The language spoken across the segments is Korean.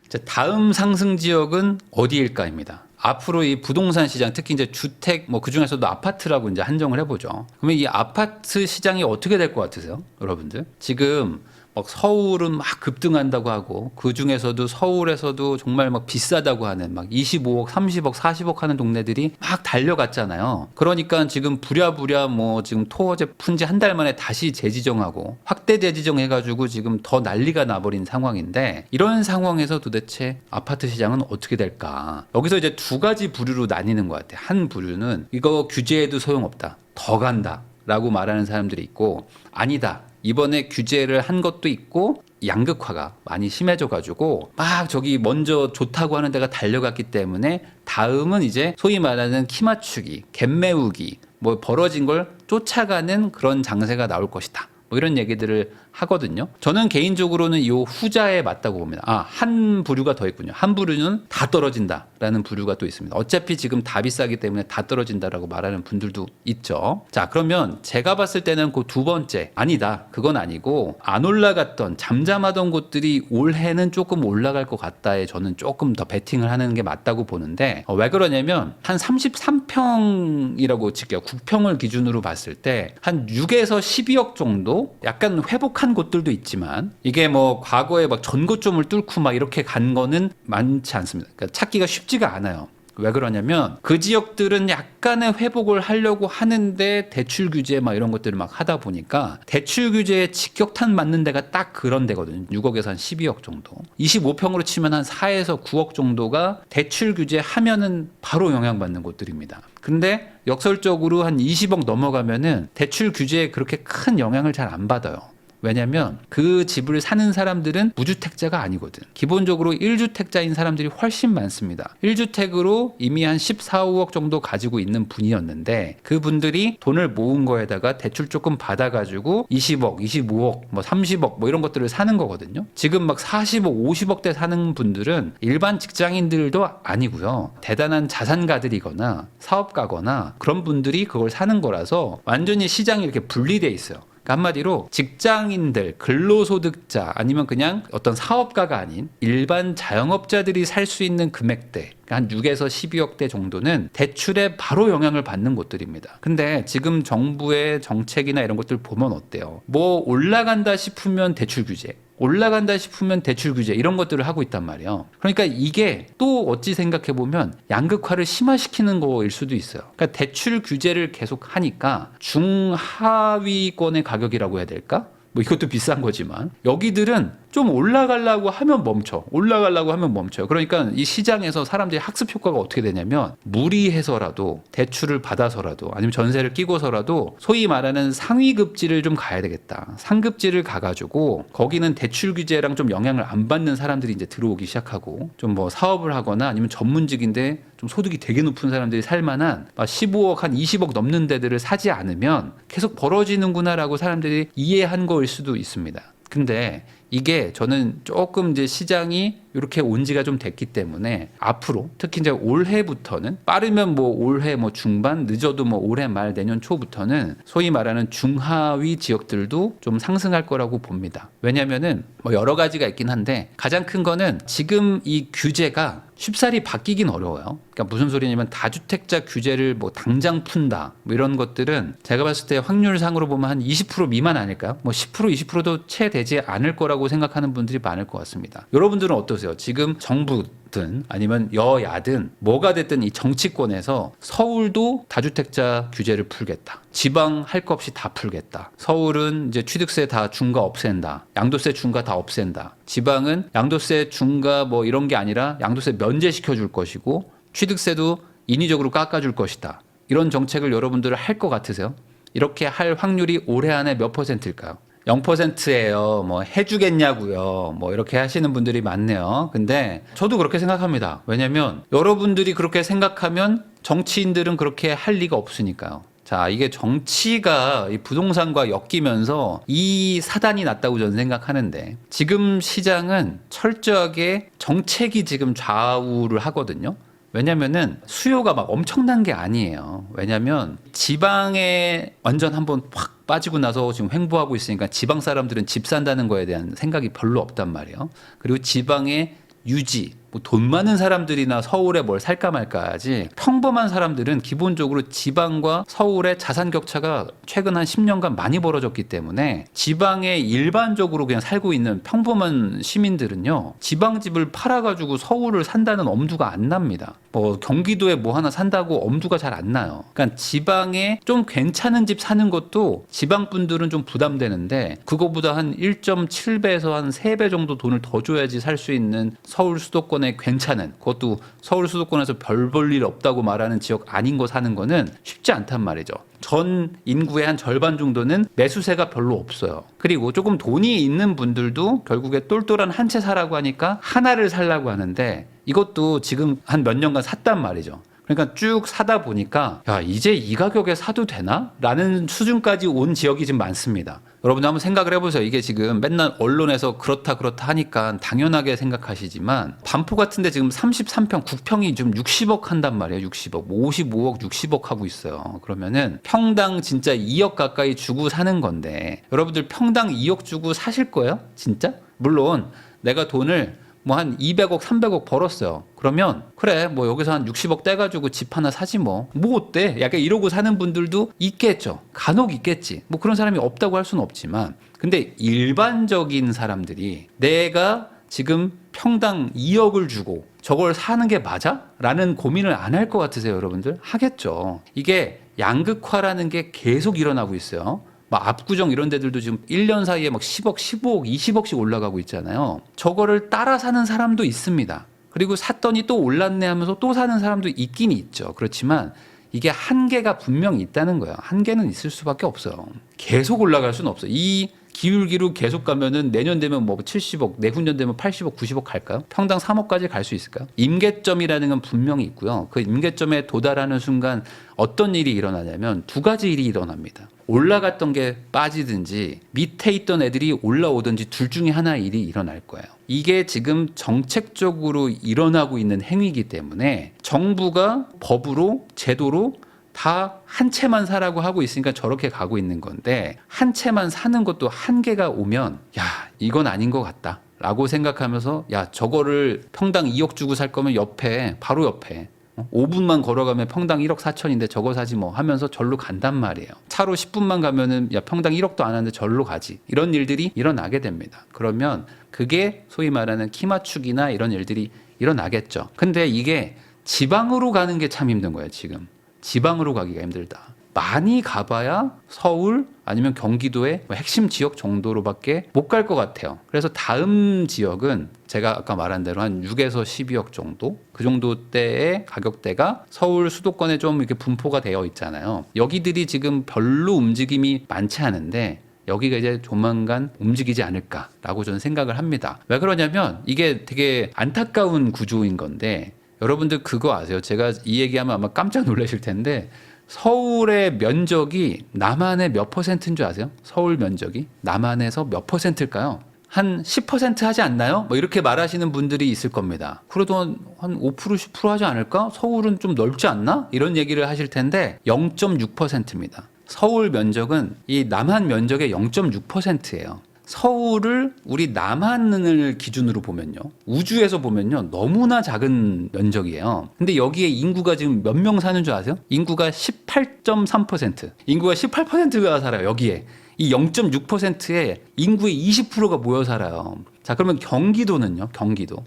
자, 다음 상승 지역은 어디일까입니다. 앞으로 이 부동산 시장, 특히 이제 주택, 뭐 그 중에서도 아파트라고 이제 한정을 해보죠. 그러면 이 아파트 시장이 어떻게 될 것 같으세요, 여러분들? 지금 막 서울은 막 급등한다고 하고, 그 중에서도 서울에서도 정말 막 비싸다고 하는 막 25억, 30억, 40억 하는 동네들이 막 달려갔잖아요. 그러니까 지금 부랴부랴 뭐 지금 토어제 푼지 한 달 만에 다시 재지정하고 확대 재지정 해가지고 지금 더 난리가 나버린 상황인데, 이런 상황에서 도대체 아파트 시장은 어떻게 될까? 여기서 이제 두 가지 부류로 나뉘는 것 같아요. 한 부류는 이거 규제해도 소용없다, 더 간다 라고 말하는 사람들이 있고, 아니다, 이번에 규제를 한 것도 있고 양극화가 많이 심해져가지고 막 저기 먼저 좋다고 하는 데가 달려갔기 때문에 다음은 이제 소위 말하는 키 맞추기, 갭 메우기, 뭐 벌어진 걸 쫓아가는 그런 장세가 나올 것이다, 뭐 이런 얘기들을 하거든요. 저는 개인적으로는 이 후자에 맞다고 봅니다. 한 부류가 더 있군요. 한 부류는 다 떨어진다라는 부류가 또 있습니다. 어차피 지금 다 비싸기 때문에 다 떨어진다라고 말하는 분들도 있죠. 자, 그러면 제가 봤을 때는 그 두 번째, 아니다, 그건 아니고 안 올라갔던 잠잠하던 곳들이 올해는 조금 올라갈 것 같다에 저는 조금 더 베팅을 하는 게 맞다고 보는데, 왜 그러냐면 한 33평이라고 칠게요. 9평을 기준으로 봤을 때 한 6에서 12억 정도 약간 회복한 곳들도 있지만, 이게 뭐 과거에 막 전고점을 뚫고 막 이렇게 간 거는 많지 않습니다. 그러니까 찾기가 쉽지가 않아요. 왜 그러냐면 그 지역들은 약간의 회복을 하려고 하는데 대출 규제 막 이런 것들을 막 하다 보니까 대출 규제에 직격탄 맞는 데가 딱 그런 데거든요. 6억에서 한 12억 정도. 25평으로 치면 한 4에서 9억 정도가 대출 규제 하면은 바로 영향받는 곳들입니다. 근데 역설적으로 한 20억 넘어가면은 대출 규제에 그렇게 큰 영향을 잘 안 받아요. 왜냐면 그 집을 사는 사람들은 무주택자가 아니거든. 기본적으로 1주택자인 사람들이 훨씬 많습니다. 1주택으로 이미 한 14, 5억 정도 가지고 있는 분이었는데, 그분들이 돈을 모은 거에다가 대출 조금 받아가지고 20억, 25억, 뭐 30억 뭐 이런 것들을 사는 거거든요. 지금 막 40억, 50억대 사는 분들은 일반 직장인들도 아니고요. 대단한 자산가들이거나 사업가거나 그런 분들이 그걸 사는 거라서 완전히 시장이 이렇게 분리돼 있어요. 한마디로 직장인들, 근로소득자, 아니면 그냥 어떤 사업가가 아닌 일반 자영업자들이 살 수 있는 금액대, 한 6에서 12억대 정도는 대출에 바로 영향을 받는 곳들입니다. 근데 지금 정부의 정책이나 이런 것들 보면 어때요? 뭐 올라간다 싶으면 대출 규제, 올라간다 싶으면 대출 규제, 이런 것들을 하고 있단 말이에요. 그러니까 이게 또 어찌 생각해 보면 양극화를 심화시키는 거일 수도 있어요. 그러니까 대출 규제를 계속 하니까 중하위권의 가격이라고 해야 될까? 뭐 이것도 비싼 거지만 여기들은 좀 올라가려고 하면 멈춰, 올라가려고 하면 멈춰요. 그러니까 이 시장에서 사람들이 학습 효과가 어떻게 되냐면, 무리해서라도 대출을 받아서라도 아니면 전세를 끼고서라도 소위 말하는 상위급지를 좀 가야 되겠다, 상급지를 가가지고 거기는 대출 규제랑 좀 영향을 안 받는 사람들이 이제 들어오기 시작하고, 좀 뭐 사업을 하거나 아니면 전문직인데 좀 소득이 되게 높은 사람들이 살만한 15억, 한 20억 넘는 데들을 사지 않으면 계속 벌어지는구나라고 사람들이 이해한 거일 수도 있습니다. 근데 이게 저는 조금 이제 시장이 이렇게 온 지가 좀 됐기 때문에 앞으로 특히 이제 올해부터는, 빠르면 뭐 올해 뭐 중반, 늦어도 뭐 올해 말 내년 초부터는 소위 말하는 중하위 지역들도 좀 상승할 거라고 봅니다. 왜냐면은 뭐 여러 가지가 있긴 한데, 가장 큰 거는 지금 이 규제가 쉽사리 바뀌긴 어려워요. 그러니까 무슨 소리냐면 다주택자 규제를 뭐 당장 푼다, 뭐 이런 것들은 제가 봤을 때 확률상으로 보면 한 20% 미만 아닐까요? 뭐 10%, 20%도 채 되지 않을 거라고 생각하는 분들이 많을 것 같습니다. 여러분들은 어떠세요? 지금 정부든 아니면 여야든 뭐가 됐든 이 정치권에서 서울도 다주택자 규제를 풀겠다, 지방 할 거 없이 다 풀겠다, 서울은 이제 취득세 다 중과 없앤다, 양도세 중과 다 없앤다, 지방은 양도세 중과 뭐 이런 게 아니라 양도세 면제시켜 줄 것이고 취득세도 인위적으로 깎아줄 것이다, 이런 정책을 여러분들 할 것 같으세요? 이렇게 할 확률이 올해 안에 몇 %일까요? 0%예요. 뭐 해주겠냐고요. 뭐 이렇게 하시는 분들이 많네요. 근데 저도 그렇게 생각합니다. 왜냐면 여러분들이 그렇게 생각하면 정치인들은 그렇게 할 리가 없으니까요. 자, 이게 정치가 이 부동산과 엮이면서 이 사단이 났다고 저는 생각하는데, 지금 시장은 철저하게 정책이 지금 좌우를 하거든요. 왜냐면은 수요가 막 엄청난 게 아니에요. 왜냐면 지방에 완전 한번 확 빠지고 나서 지금 횡보하고 있으니까 지방 사람들은 집 산다는 거에 대한 생각이 별로 없단 말이에요. 그리고 지방에 유지, 뭐 돈 많은 사람들이나 서울에 뭘 살까 말까 하지 평범한 사람들은 기본적으로 지방과 서울의 자산 격차가 최근 한 10년간 많이 벌어졌기 때문에 지방에 일반적으로 그냥 살고 있는 평범한 시민들은요, 지방집을 팔아가지고 서울을 산다는 엄두가 안 납니다. 뭐 경기도에 뭐 하나 산다고 엄두가 잘 안 나요. 그러니까 지방에 좀 괜찮은 집 사는 것도 지방 분들은 좀 부담되는데 그거보다 한 1.7배에서 한 3배 정도 돈을 더 줘야지 살 수 있는 서울 수도권에 괜찮은, 그것도 서울 수도권에서 별 볼 일 없다고 말하는 지역 아닌 거 사는 거는 쉽지 않단 말이죠. 전 인구의 한 절반 정도는 매수세가 별로 없어요. 그리고 조금 돈이 있는 분들도 결국에 똘똘한 한 채 사라고 하니까 하나를 살라고 하는데 이것도 지금 한 몇 년간 샀단 말이죠. 그러니까 쭉 사다 보니까 야, 이제 이 가격에 사도 되나? 라는 수준까지 온 지역이 지금 많습니다. 여러분 한번 생각을 해보세요. 이게 지금 맨날 언론에서 그렇다 하니까 당연하게 생각하시지만 반포 같은데 지금 33평, 9평이 좀 60억 한단 말이에요. 60억, 뭐 55억, 60억 하고 있어요. 그러면은 평당 진짜 2억 가까이 주고 사는 건데 여러분들 평당 2억 주고 사실 거예요? 진짜? 물론 내가 돈을 뭐 한 200억, 300억 벌었어요. 그러면 그래 뭐 여기서 한 60억 떼가지고 집 하나 사지 뭐 어때? 약간 이러고 사는 분들도 있겠죠. 간혹 있겠지. 뭐 그런 사람이 없다고 할 수는 없지만 근데 일반적인 사람들이 내가 지금 평당 2억을 주고 저걸 사는 게 맞아? 라는 고민을 안 할 것 같으세요, 여러분들? 하겠죠. 이게 양극화라는 게 계속 일어나고 있어요. 막 압구정 이런 데들도 지금 1년 사이에 막 10억, 15억, 20억씩 올라가고 있잖아요. 저거를 따라 사는 사람도 있습니다. 그리고 샀더니 또 올랐네 하면서 또 사는 사람도 있긴 있죠. 그렇지만 이게 한계가 분명히 있다는 거예요. 한계는 있을 수밖에 없어요. 계속 올라갈 수는 없어요. 이 기울기로 계속 가면은 내년 되면 뭐 70억, 내후년 되면 80억, 90억 갈까요? 평당 3억까지 갈 수 있을까요? 임계점이라는 건 분명히 있고요. 그 임계점에 도달하는 순간 어떤 일이 일어나냐면 두 가지 일이 일어납니다. 올라갔던 게 빠지든지 밑에 있던 애들이 올라오든지 둘 중에 하나의 일이 일어날 거예요. 이게 지금 정책적으로 일어나고 있는 행위이기 때문에 정부가 법으로 제도로 다 한 채만 사라고 하고 있으니까 저렇게 가고 있는 건데 한 채만 사는 것도 한계가 오면 야 이건 아닌 것 같다 라고 생각하면서 야 저거를 평당 2억 주고 살 거면 옆에 바로 옆에 5분만 걸어가면 평당 1억 4천인데 저거 사지 뭐 하면서 절로 간단 말이에요. 차로 10분만 가면은 야 평당 1억도 안 하는데 절로 가지. 이런 일들이 일어나게 됩니다. 그러면 그게 소위 말하는 키 맞추기나 이런 일들이 일어나겠죠. 근데 이게 지방으로 가는 게 참 힘든 거예요. 지금 지방으로 가기가 힘들다. 많이 가봐야 서울 아니면 경기도의 핵심 지역 정도로밖에 못 갈 것 같아요. 그래서 다음 지역은 제가 아까 말한 대로 한 6에서 12억 정도? 그 정도 대의 가격대가 서울 수도권에 좀 이렇게 분포가 되어 있잖아요. 여기들이 지금 별로 움직임이 많지 않은데 여기가 이제 조만간 움직이지 않을까라고 저는 생각을 합니다. 왜 그러냐면 이게 되게 안타까운 구조인 건데 여러분들 그거 아세요? 제가 이 얘기하면 아마 깜짝 놀라실 텐데 서울의 면적이 남한의 몇 퍼센트인 줄 아세요? 서울 면적이 남한에서 몇 퍼센트일까요? 한 10% 하지 않나요? 뭐 이렇게 말하시는 분들이 있을 겁니다. 그래도 한 5%, 10% 하지 않을까? 서울은 좀 넓지 않나? 이런 얘기를 하실 텐데 0.6%입니다. 서울 면적은 이 남한 면적의 0.6%예요. 서울을 우리 남한을 기준으로 보면요. 우주에서 보면요. 너무나 작은 면적이에요. 근데 여기에 인구가 지금 몇 명 사는 줄 아세요? 인구가 18.3%. 인구가 18%가 살아요. 여기에. 이 0.6%에 인구의 20%가 모여 살아요. 자, 그러면 경기도는요?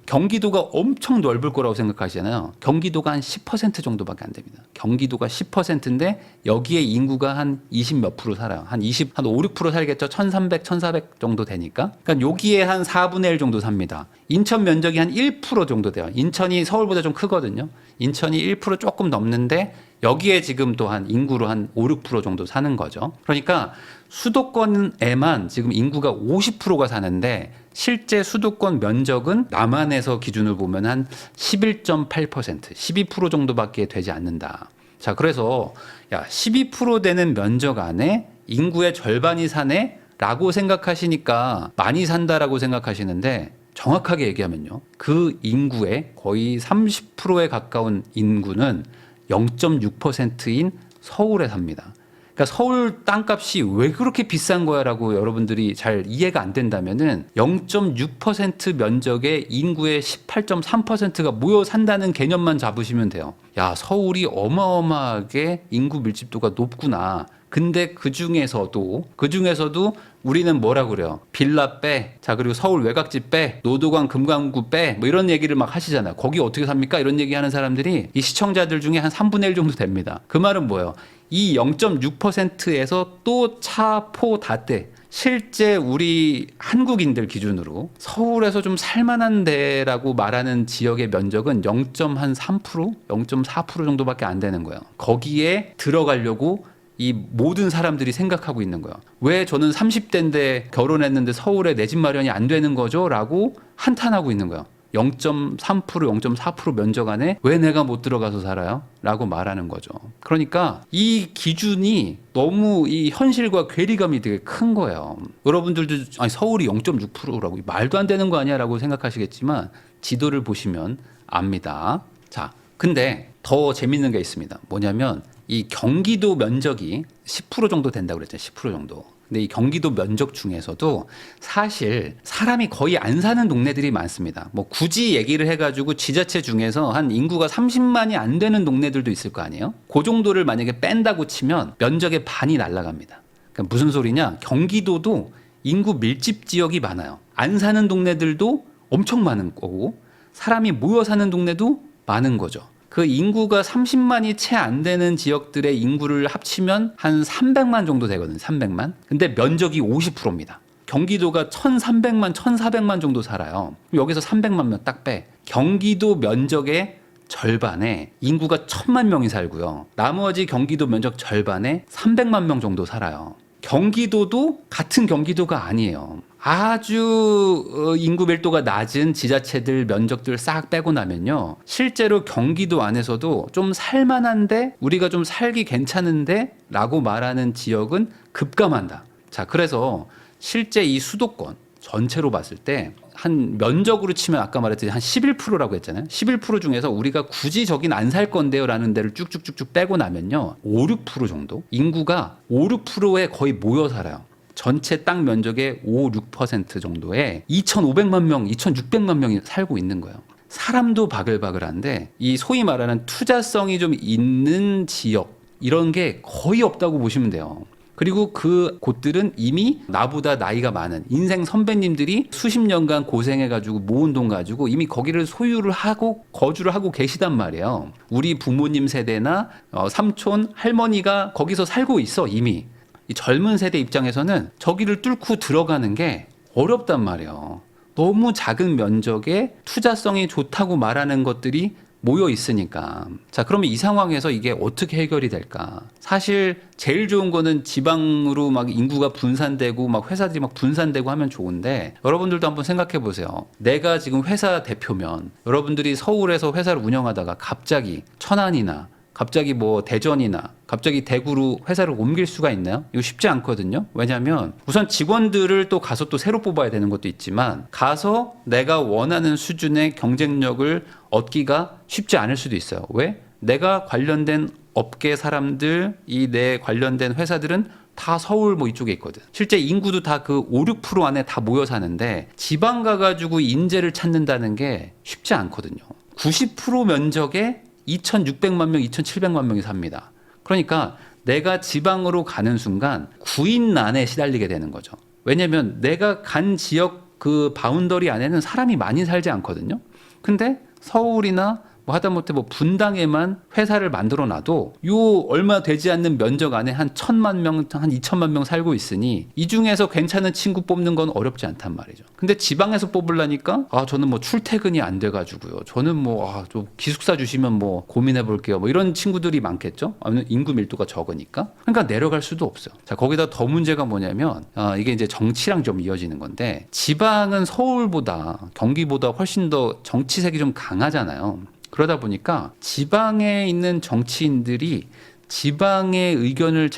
경기도가 엄청 넓을 거라고 생각하시잖아요. 경기도가 한 10% 정도밖에 안 됩니다. 경기도가 10%인데 여기에 인구가 한 20 몇 프로 살아요. 한 5, 6% 살겠죠. 1300, 1400 정도 되니까. 그러니까 여기에 한 4분의 1 정도 삽니다. 인천 면적이 한 1% 정도 돼요. 인천이 서울보다 좀 크거든요. 인천이 1% 조금 넘는데 여기에 지금 또 한 인구로 한 5, 6% 정도 사는 거죠. 그러니까 수도권에만 지금 인구가 50%가 사는데 실제 수도권 면적은 남한에서 기준을 보면 한 11.8%, 12% 정도밖에 되지 않는다. 자, 그래서 야, 12% 되는 면적 안에 인구의 절반이 사네? 라고 생각하시니까 많이 산다라고 생각하시는데 정확하게 얘기하면요. 그 인구의 거의 30%에 가까운 인구는 0.6%인 서울에 삽니다. 그러니까 그러니까 서울 땅값이 왜 그렇게 비싼 거야라고 여러분들이 잘 이해가 안 된다면은 0.6% 면적의 인구의 18.3%가 모여 산다는 개념만 잡으시면 돼요. 야, 서울이 어마어마하게 인구 밀집도가 높구나. 근데 그 중에서도 우리는 뭐라 그래요? 빌라 빼. 자, 그리고 서울 외곽지 빼. 노도관 금강구 빼. 뭐 이런 얘기를 막 하시잖아요. 거기 어떻게 삽니까? 이런 얘기 하는 사람들이 이 시청자들 중에 한 3분의 1 정도 됩니다. 그 말은 뭐예요? 이 0.6%에서 또 차포 다떼. 실제 우리 한국인들 기준으로 서울에서 좀 살만한 데라고 말하는 지역의 면적은 0.3%, 0.4% 정도밖에 안 되는 거예요. 거기에 들어가려고 이 모든 사람들이 생각하고 있는 거예요. 왜 저는 30대인데 결혼했는데 서울에 내 집 마련이 안 되는 거죠? 라고 한탄하고 있는 거예요. 0.3%, 0.4% 면적 안에 왜 내가 못 들어가서 살아요? 라고 말하는 거죠. 그러니까 이 기준이 너무 이 현실과 괴리감이 되게 큰 거예요. 여러분들도 아니 서울이 0.6%라고 말도 안 되는 거 아니야? 라고 생각하시겠지만 지도를 보시면 압니다. 자, 근데 더 재밌는 게 있습니다. 뭐냐면 이 경기도 면적이 10% 정도 된다고 그랬잖아요. 10% 정도. 근데 이 경기도 면적 중에서도 사실 사람이 거의 안 사는 동네들이 많습니다. 뭐 굳이 얘기를 해가지고 지자체 중에서 한 인구가 30만이 안 되는 동네들도 있을 거 아니에요? 그 정도를 만약에 뺀다고 치면 면적의 반이 날아갑니다. 그러니까 무슨 소리냐? 경기도도 인구 밀집 지역이 많아요. 안 사는 동네들도 엄청 많은 거고 사람이 모여 사는 동네도 많은 거죠. 그 인구가 30만이 채 안 되는 지역들의 인구를 합치면 한 300만 정도 되거든요. 300만. 근데 면적이 50%입니다. 경기도가 1,300만, 1,400만 정도 살아요. 여기서 300만 명 딱 빼. 경기도 면적의 절반에 인구가 1,000만 명이 살고요. 나머지 경기도 면적 절반에 300만 명 정도 살아요. 경기도도 같은 경기도가 아니에요. 아주 인구 밀도가 낮은 지자체들 면적들 싹 빼고 나면요. 실제로 경기도 안에서도 좀 살만한데 우리가 좀 살기 괜찮은데 라고 말하는 지역은 급감한다. 자, 그래서 실제 이 수도권 전체로 봤을 때 한 면적으로 치면 아까 말했듯이 한 11%라고 했잖아요. 11% 중에서 우리가 굳이 저긴 안 살 건데요 라는 데를 쭉쭉쭉쭉 빼고 나면요. 5, 6% 정도? 인구가 5, 6%에 거의 모여 살아요. 전체 땅 면적의 5, 6% 정도에 2,500만 명, 2,600만 명이 살고 있는 거예요. 사람도 바글바글한데 이 소위 말하는 투자성이 좀 있는 지역 이런 게 거의 없다고 보시면 돼요. 그리고 그 곳들은 이미 나보다 나이가 많은 인생 선배님들이 수십 년간 고생해가지고 모은 돈 가지고 이미 거기를 소유를 하고 거주를 하고 계시단 말이에요. 우리 부모님 세대나 삼촌, 할머니가 거기서 살고 있어 이미. 이 젊은 세대 입장에서는 저기를 뚫고 들어가는 게 어렵단 말이에요. 너무 작은 면적에 투자성이 좋다고 말하는 것들이 모여 있으니까. 자, 그러면 이 상황에서 이게 어떻게 해결이 될까? 사실 제일 좋은 거는 지방으로 막 인구가 분산되고 막 회사들이 막 분산되고 하면 좋은데 여러분들도 한번 생각해 보세요. 내가 지금 회사 대표면 여러분들이 서울에서 회사를 운영하다가 갑자기 천안이나 갑자기 뭐 대전이나 갑자기 대구로 회사를 옮길 수가 있나요? 이거 쉽지 않거든요. 왜냐하면 우선 직원들을 또 가서 또 새로 뽑아야 되는 것도 있지만 가서 내가 원하는 수준의 경쟁력을 얻기가 쉽지 않을 수도 있어요. 왜? 내가 관련된 업계 사람들, 이 내 관련된 회사들은 다 서울 뭐 이쪽에 있거든. 실제 인구도 다 그 5, 6% 안에 다 모여 사는데 지방 가가지고 인재를 찾는다는 게 쉽지 않거든요. 90% 면적에 2,600만 명, 2,700만 명이 삽니다. 그러니까 내가 지방으로 가는 순간 구인난에 시달리게 되는 거죠. 왜냐하면 내가 간 지역 그 바운더리 안에는 사람이 많이 살지 않거든요. 근데 서울이나 뭐 하다못해 뭐 분당에만 회사를 만들어 놔도 요 얼마 되지 않는 면적 안에 한 1,000만 명, 한 2,000만 명 살고 있으니 이 중에서 괜찮은 친구 뽑는 건 어렵지 않단 말이죠. 근데 지방에서 뽑으려니까 저는 뭐 출퇴근이 안 돼가지고요. 저는 뭐 좀 기숙사 주시면 뭐 고민해 볼게요. 뭐 이런 친구들이 많겠죠. 인구 밀도가 적으니까. 그러니까 내려갈 수도 없어요. 자, 거기다 더 문제가 뭐냐면 이게 이제 정치랑 좀 이어지는 건데 지방은 서울보다 경기보다 훨씬 더 정치색이 좀 강하잖아요. 그러다 보니까 지방에 있는 정치인들이 지방의 의견을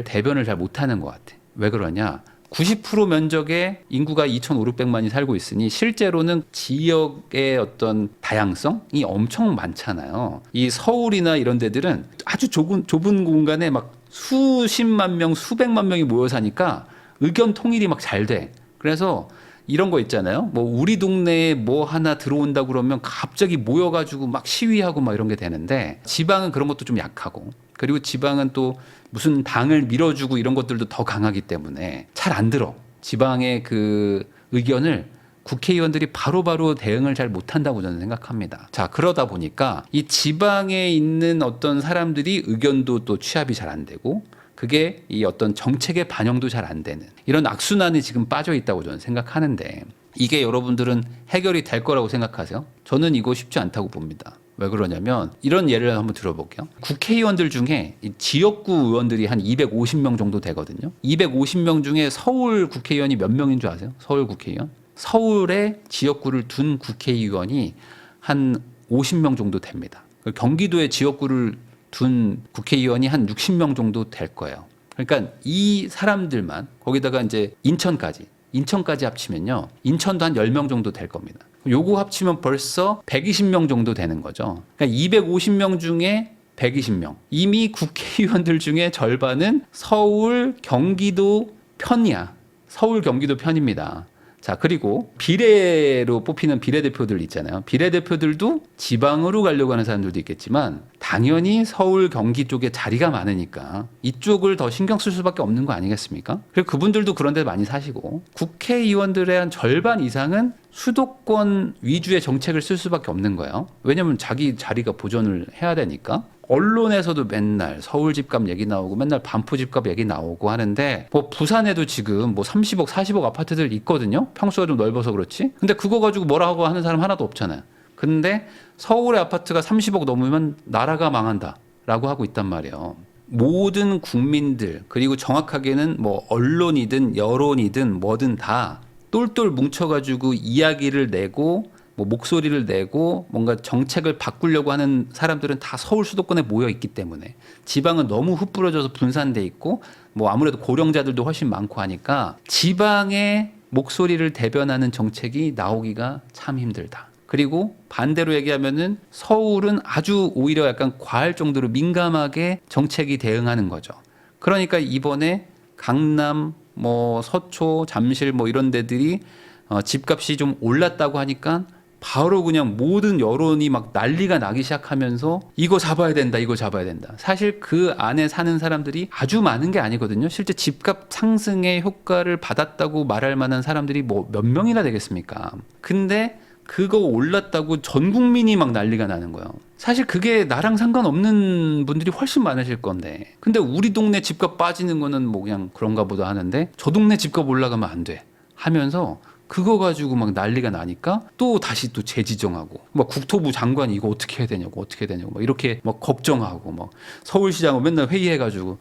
대변을 잘 못하는 것 같아. 왜 그러냐? 90% 면적의 인구가 2,500만이 살고 있으니 실제로는 지역의 어떤 다양성이 엄청 많잖아요. 이 서울이나 이런 데들은 아주 좁은 공간에 막 수십만 명, 수백만 명이 모여 사니까 의견 통일이 막 잘 돼. 그래서 이런 거 있잖아요. 뭐 우리 동네에 뭐 하나 들어온다 그러면 갑자기 모여가지고 막 시위하고 막 이런 게 되는데, 지방은 그런 것도 좀 약하고, 그리고 지방은 또 무슨 당을 밀어주고 이런 것들도 더 강하기 때문에 잘 안 들어. 지방의 그 의견을 국회의원들이 바로바로 대응을 잘 못한다고 저는 생각합니다. 자, 그러다 보니까 이 지방에 있는 어떤 사람들이 의견도 또 취합이 잘 안 되고, 그게 이 어떤 정책의 반영도 잘 안 되는 이런 악순환이 지금 빠져 있다고 저는 생각하는데, 이게 여러분들은 해결이 될 거라고 생각하세요? 저는 이거 쉽지 않다고 봅니다. 왜 그러냐면 이런 예를 한번 들어볼게요. 국회의원들 중에 이 지역구 의원들이 한 250명 정도 되거든요. 250명 중에 서울 국회의원이 몇 명인 줄 아세요? 서울 국회의원? 서울에 지역구를 둔 국회의원이 한 50명 정도 됩니다. 경기도에 지역구를 둔 국회의원이 한 60명 정도 될 거예요. 그러니까 이 사람들만, 거기다가 이제 인천까지 합치면요, 인천도 한 10명 정도 될 겁니다. 요거 합치면 벌써 120명 정도 되는 거죠. 그러니까 250명 중에 120명. 이미 국회의원들 중에 절반은 서울, 경기도 편이야. 서울, 경기도 편입니다. 자, 그리고 비례로 뽑히는 비례대표들 있잖아요. 비례대표들도 지방으로 가려고 하는 사람들도 있겠지만 당연히 서울, 경기 쪽에 자리가 많으니까 이쪽을 더 신경 쓸 수밖에 없는 거 아니겠습니까? 그리고 그분들도 그런 데 많이 사시고, 국회의원들의 한 절반 이상은 수도권 위주의 정책을 쓸 수밖에 없는 거예요. 왜냐하면 자기 자리가 보존을 해야 되니까. 언론에서도 맨날 서울 집값 얘기 나오고 맨날 반포 집값 얘기 나오고 하는데, 뭐 부산에도 지금 뭐 30억, 40억 아파트들 있거든요. 평수가 좀 넓어서 그렇지. 근데 그거 가지고 뭐라고 하는 사람 하나도 없잖아요. 근데 서울의 아파트가 30억 넘으면 나라가 망한다라고 하고 있단 말이에요. 모든 국민들, 그리고 정확하게는 뭐 언론이든 여론이든 뭐든 다 똘똘 뭉쳐가지고 이야기를 내고 뭐 목소리를 내고 뭔가 정책을 바꾸려고 하는 사람들은 다 서울 수도권에 모여 있기 때문에, 지방은 너무 흩뿌려져서 분산돼 있고 뭐 아무래도 고령자들도 훨씬 많고 하니까 지방의 목소리를 대변하는 정책이 나오기가 참 힘들다. 그리고 반대로 얘기하면은 서울은 아주 오히려 약간 과할 정도로 민감하게 정책이 대응하는 거죠. 그러니까 이번에 강남, 뭐 서초, 잠실 뭐 이런 데들이 집값이 좀 올랐다고 하니까 바로 그냥 모든 여론이 막 난리가 나기 시작하면서 이거 잡아야 된다, 이거 잡아야 된다. 사실 그 안에 사는 사람들이 아주 많은 게 아니거든요. 실제 집값 상승의 효과를 받았다고 말할 만한 사람들이 뭐 몇 명이나 되겠습니까? 근데 그거 올랐다고 전 국민이 막 난리가 나는 거예요. 사실 그게 나랑 상관없는 분들이 훨씬 많으실 건데, 근데 우리 동네 집값 빠지는 거는 뭐 그냥 그런가 보다 하는데 저 동네 집값 올라가면 안 돼 하면서 그거 가지고 막 난리가 나니까 또 다시 또 재지정하고, 막 국토부 장관이 이거 어떻게 해야 되냐고 막 이렇게 막 걱정하고, 막 서울시장은 맨날 회의해가지고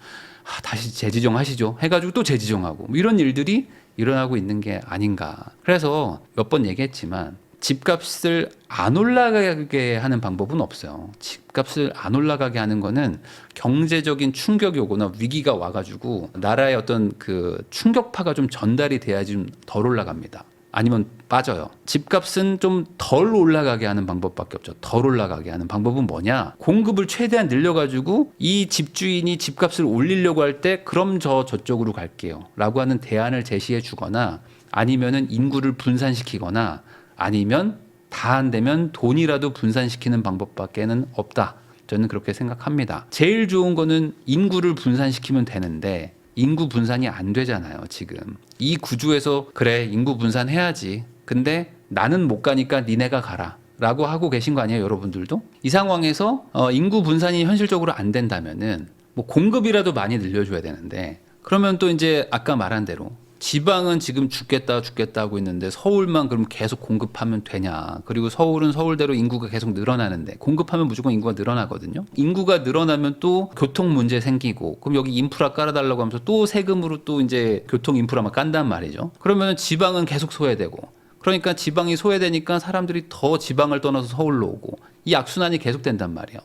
다시 재지정하시죠 해가지고 또 재지정하고, 뭐 이런 일들이 일어나고 있는 게 아닌가. 그래서 몇 번 얘기했지만 집값을 안 올라가게 하는 방법은 없어요. 집값을 안 올라가게 하는 거는 경제적인 충격이 오거나 위기가 와가지고 나라의 어떤 그 충격파가 좀 전달이 돼야지 좀 덜 올라갑니다. 아니면 빠져요. 집값은 좀 덜 올라가게 하는 방법밖에 없죠. 덜 올라가게 하는 방법은 뭐냐? 공급을 최대한 늘려가지고 이 집주인이 집값을 올리려고 할 때 그럼 저쪽으로 갈게요 라고 하는 대안을 제시해 주거나, 아니면은 인구를 분산시키거나, 아니면 다 안 되면 돈이라도 분산시키는 방법밖에는 없다. 저는 그렇게 생각합니다. 제일 좋은 거는 인구를 분산시키면 되는데 인구 분산이 안 되잖아요. 지금 이 구조에서 그래 인구 분산해야지, 근데 나는 못 가니까 니네가 가라 라고 하고 계신 거 아니에요, 여러분들도? 이 상황에서 인구 분산이 현실적으로 안 된다면은 뭐 공급이라도 많이 늘려줘야 되는데, 그러면 또 이제 아까 말한 대로 지방은 지금 죽겠다 하고 있는데 서울만 그럼 계속 공급하면 되냐. 그리고 서울은 서울대로 인구가 계속 늘어나는데, 공급하면 무조건 인구가 늘어나거든요. 인구가 늘어나면 또 교통 문제 생기고, 그럼 여기 인프라 깔아달라고 하면서 또 세금으로 또 이제 교통 인프라만 깐단 말이죠. 그러면 지방은 계속 소외되고, 그러니까 지방이 소외되니까 사람들이 더 지방을 떠나서 서울로 오고, 이 악순환이 계속된단 말이에요.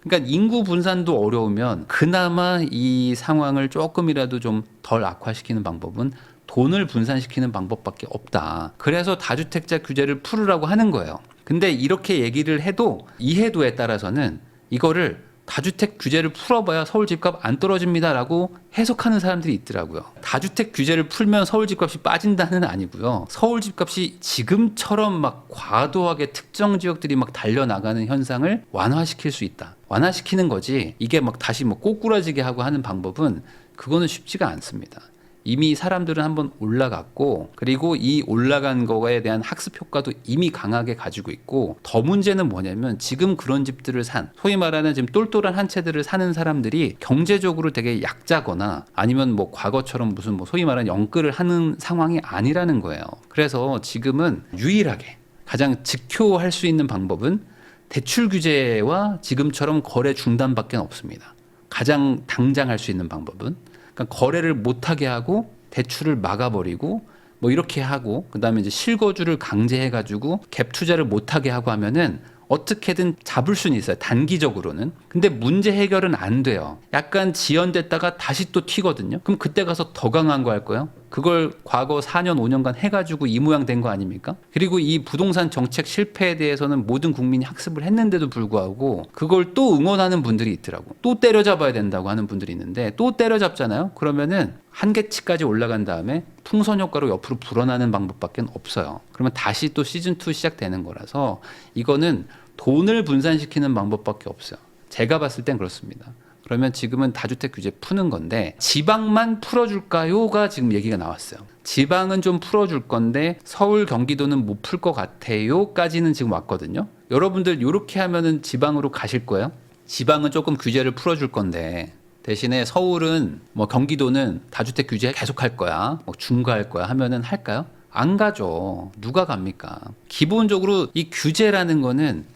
그러니까 인구 분산도 어려우면 그나마 이 상황을 조금이라도 좀 덜 악화시키는 방법은 돈을 분산시키는 방법밖에 없다. 그래서 다주택자 규제를 풀으라고 하는 거예요. 근데 이렇게 얘기를 해도 이해도에 따라서는 이거를 다주택 규제를 풀어봐야 서울 집값 안 떨어집니다라고 해석하는 사람들이 있더라고요. 다주택 규제를 풀면 서울 집값이 빠진다는 아니고요. 서울 집값이 지금처럼 막 과도하게 특정 지역들이 막 달려나가는 현상을 완화시킬 수 있다. 완화시키는 거지 이게 막 다시 뭐 꼬꾸라지게 하고 하는 방법은 그거는 쉽지가 않습니다. 이미 사람들은 한번 올라갔고 그리고 이 올라간 거에 대한 학습 효과도 이미 강하게 가지고 있고 더 문제는 뭐냐면 지금 그런 집들을 산 소위 말하는 지금 똘똘한 한 채들을 사는 사람들이 경제적으로 되게 약자거나 아니면 뭐 과거처럼 무슨 뭐 소위 말하는 영끌을 하는 상황이 아니라는 거예요. 그래서 지금은 유일하게 가장 직효할 수 있는 방법은 대출 규제와 지금처럼 거래 중단밖에 없습니다. 가장 당장 할 수 있는 방법은 그러니까 거래를 못하게 하고 대출을 막아버리고 뭐 이렇게 하고 그다음에 이제 실거주를 강제해가지고 갭 투자를 못하게 하고 하면은 어떻게든 잡을 수는 있어요. 단기적으로는. 근데 문제 해결은 안 돼요. 약간 지연됐다가 다시 또 튀거든요. 그럼 그때 가서 더 강한 거 할 거예요? 그걸 과거 4년, 5년간 해가지고 이 모양 된 거 아닙니까? 그리고 이 부동산 정책 실패에 대해서는 모든 국민이 학습을 했는데도 불구하고 그걸 또 응원하는 분들이 있더라고. 또 때려잡아야 된다고 하는 분들이 있는데 또 때려잡잖아요. 그러면은 한계치까지 올라간 다음에 풍선 효과로 옆으로 불어나는 방법밖에 없어요. 그러면 다시 또 시즌2 시작되는 거라서 이거는 돈을 분산시키는 방법밖에 없어요. 제가 봤을 땐 그렇습니다. 그러면 지금은 다주택 규제 푸는 건데 지방만 풀어줄까요가 지금 얘기가 나왔어요. 지방은 좀 풀어줄 건데 서울 경기도는 못 풀 것 같아요까지는 지금 왔거든요. 여러분들 이렇게 하면은 지방으로 가실 거예요? 지방은 조금 규제를 풀어줄 건데 대신에 서울은 뭐 경기도는 다주택 규제 계속 할 거야 뭐 중과할 거야 하면은 할까요? 안 가죠. 누가 갑니까? 기본적으로 이 규제라는 거는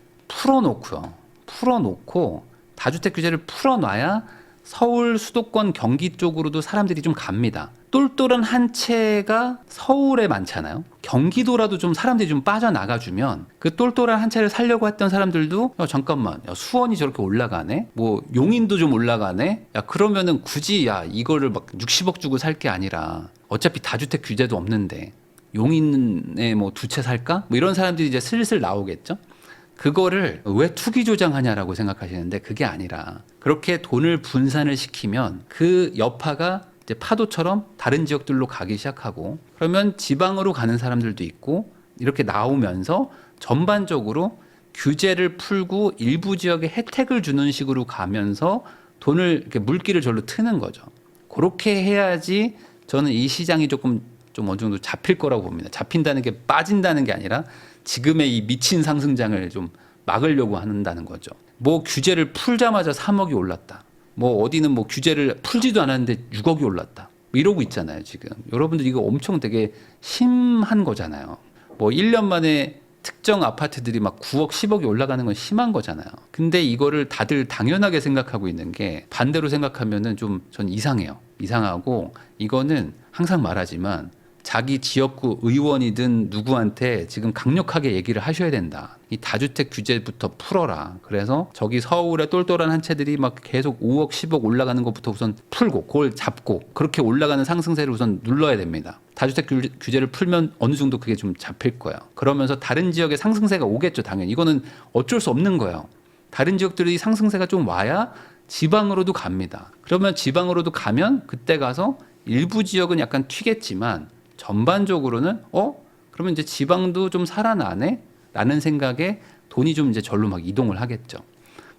풀어놓고 다주택 규제를 풀어놔야 서울 수도권 경기 쪽으로도 사람들이 좀 갑니다. 똘똘한 한 채가 서울에 많잖아요. 경기도라도 좀 사람들이 좀 빠져나가주면 그 똘똘한 한 채를 살려고 했던 사람들도 잠깐만 수원이 저렇게 올라가네 뭐 용인도 좀 올라가네 그러면은 굳이 이거를 막 60억 주고 살 게 아니라 어차피 다주택 규제도 없는데 용인에 뭐 두 채 살까? 뭐 이런 사람들이 이제 슬슬 나오겠죠. 그거를 왜 투기 조장하냐라고 생각하시는데 그게 아니라 그렇게 돈을 분산을 시키면 그 여파가 이제 파도처럼 다른 지역들로 가기 시작하고 그러면 지방으로 가는 사람들도 있고 이렇게 나오면서 전반적으로 규제를 풀고 일부 지역에 혜택을 주는 식으로 가면서 돈을 이렇게 물기를 절로 트는 거죠. 그렇게 해야지 저는 이 시장이 좀 어느 정도 잡힐 거라고 봅니다. 잡힌다는 게 빠진다는 게 아니라 지금의 이 미친 상승장을 좀 막으려고 한다는 거죠. 뭐 규제를 풀자마자 3억이 올랐다. 뭐 어디는 뭐 규제를 풀지도 않았는데 6억이 올랐다. 뭐 이러고 있잖아요, 지금. 여러분들 이거 엄청 되게 심한 거잖아요. 뭐 1년 만에 특정 아파트들이 막 9억, 10억이 올라가는 건 심한 거잖아요. 근데 이거를 다들 당연하게 생각하고 있는 게 반대로 생각하면은 좀 전 이상해요. 이상하고 이거는 항상 말하지만 자기 지역구 의원이든 누구한테 지금 강력하게 얘기를 하셔야 된다. 이 다주택 규제부터 풀어라. 그래서 저기 서울의 똘똘한 한 채들이 막 계속 5억, 10억 올라가는 것부터 우선 풀고 그걸 잡고 그렇게 올라가는 상승세를 우선 눌러야 됩니다. 다주택 규제를 풀면 어느 정도 그게 좀 잡힐 거예요. 그러면서 다른 지역에 상승세가 오겠죠, 당연히. 이거는 어쩔 수 없는 거예요. 다른 지역들이 상승세가 좀 와야 지방으로도 갑니다. 그러면 지방으로도 가면 그때 가서 일부 지역은 약간 튀겠지만 전반적으로는 그러면 이제 지방도 좀 살아나네? 라는 생각에 돈이 좀 이제 절로 막 이동을 하겠죠.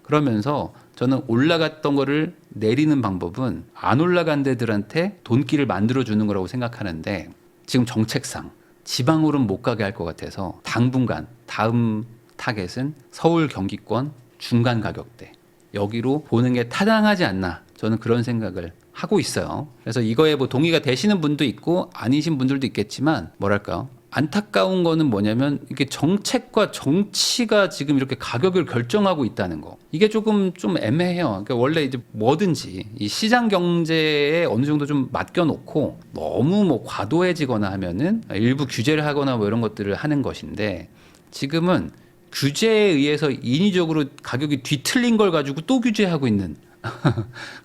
그러면서 저는 올라갔던 거를 내리는 방법은 안 올라간 데들한테 돈길을 만들어 주는 거라고 생각하는데 지금 정책상 지방으로는 못 가게 할 것 같아서 당분간 다음 타겟은 서울 경기권 중간 가격대 여기로 보는 게 타당하지 않나 저는 그런 생각을 하고 있어요. 그래서 이거에 뭐 동의가 되시는 분도 있고 아니신 분들도 있겠지만 뭐랄까요? 안타까운 거는 뭐냐면 이게 정책과 정치가 지금 이렇게 가격을 결정하고 있다는 거. 이게 조금 좀 애매해요. 그러니까 원래 이제 뭐든지 이 시장 경제에 어느 정도 좀 맡겨놓고 너무 뭐 과도해지거나 하면은 일부 규제를 하거나 뭐 이런 것들을 하는 것인데 지금은 규제에 의해서 인위적으로 가격이 뒤틀린 걸 가지고 또 규제하고 있는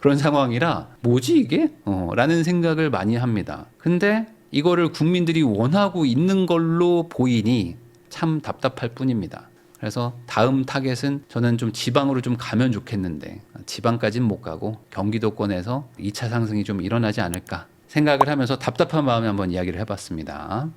그런 상황이라 뭐지 이게? 라는 생각을 많이 합니다. 근데 이거를 국민들이 원하고 있는 걸로 보이니 참 답답할 뿐입니다. 그래서 다음 타겟은 저는 좀 지방으로 좀 가면 좋겠는데 지방까지는 못 가고 경기도권에서 2차 상승이 좀 일어나지 않을까 생각을 하면서 답답한 마음에 한번 이야기를 해봤습니다.